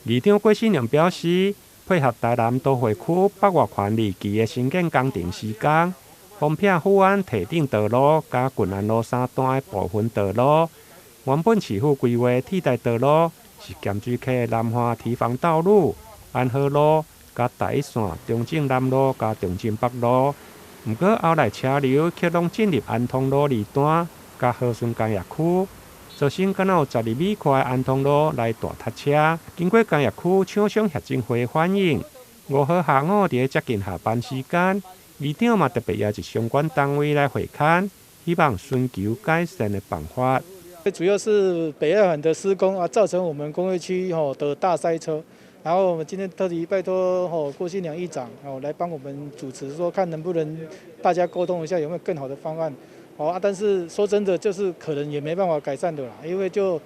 议长郭信良表示，配合台南都会区北外环二期的新建工程施工，丰坪府安堤顶道路甲郡安路3段的部分道路，原本市府规划替代道路是咸水溪的南华堤防道路、安和路、甲第一线中正南路、甲中正北路。毋过后来车流却拢进入安通路二段、甲和顺工业区。造成敢若有12米宽的安通路来大塞车。经过工业区厂商协进会反映，5号下午伫接近下班时间，议长嘛特别邀请相关单位来会勘，希望寻求改善的办法。主要是北二环的施工啊，造成我们工业区的大塞车。然后我们今天特地拜托郭信良议长来帮我们主持，说看能不能大家沟通一下有没有更好的方案。但是说真的，就是可能也没办法改善的啦，因为就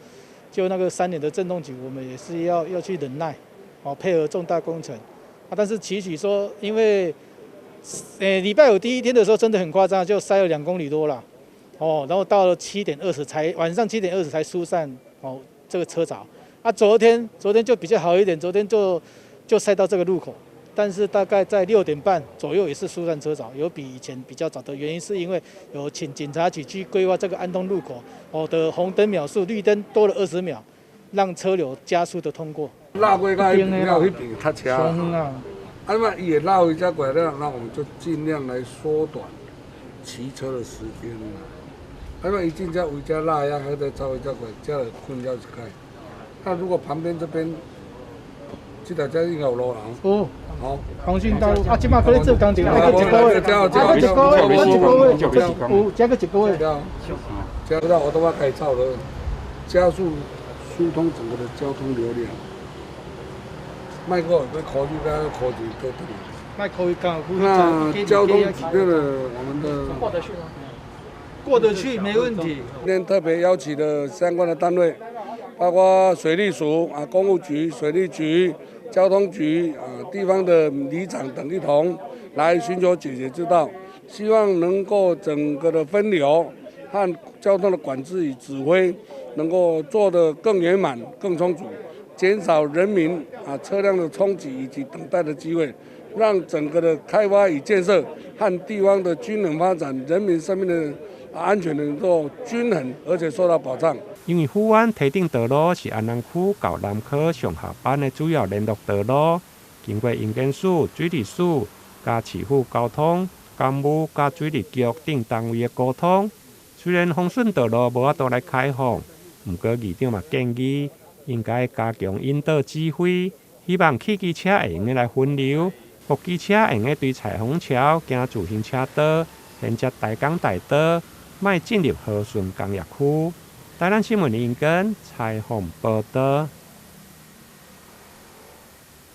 那个3年的震动期，我们也是要去忍耐，配合重大工程。但是期许说，因为礼拜五第一天的时候真的很夸张，就塞了2公里多啦，然后到了晚上7点20才疏散这个车潮。昨天就比较好一点，昨天就塞到这个路口。但是大概在6点半左右也是疏散车潮，有比以前比较早的原因，是因为有请警察局去规划这个安东路口的红灯秒数，绿灯多了20秒，让车流加速的通过。绕过到那边塞车啊，那伊会绕一下过来，那我们就尽量来缩短骑车的时间啦。那一进家回家拉呀，还得稍微再过，这样困觉就开。那如果旁边这边，这条街应该有路人。好，黄信道路即马可以做工程，还个1个月，加个1个月。加到我都要改造了，加速疏通整个的交通流量。卖过有考虑在考虑都等。卖考虑讲，那交通指标的我们的过得去没问题。今天特别邀请了相关的单位，包括水利署公务局、水利局。交通局地方的里长等一同来寻求解决之道，希望能够整个的分流和交通的管制与指挥能够做得更圆满、更充足，减少人民车辆的冲击以及等待的机会，让整个的开发与建设和地方的均衡发展，人民生命的安全能够均衡而且受到保障。因为府安堤顶道路是安南区到南科上下班的主要联络道路，经过营建署、水利署、加市府交通、公务加水利局等单位的沟通。虽然丰顺道路无法度来开放，不过议长嘛建议应该加强引导指挥，希望汽机车会用来分流，货机车会用对彩虹桥行自行车道，连接大港大道，莫进入和顺工业区。台南新闻林根采访报道。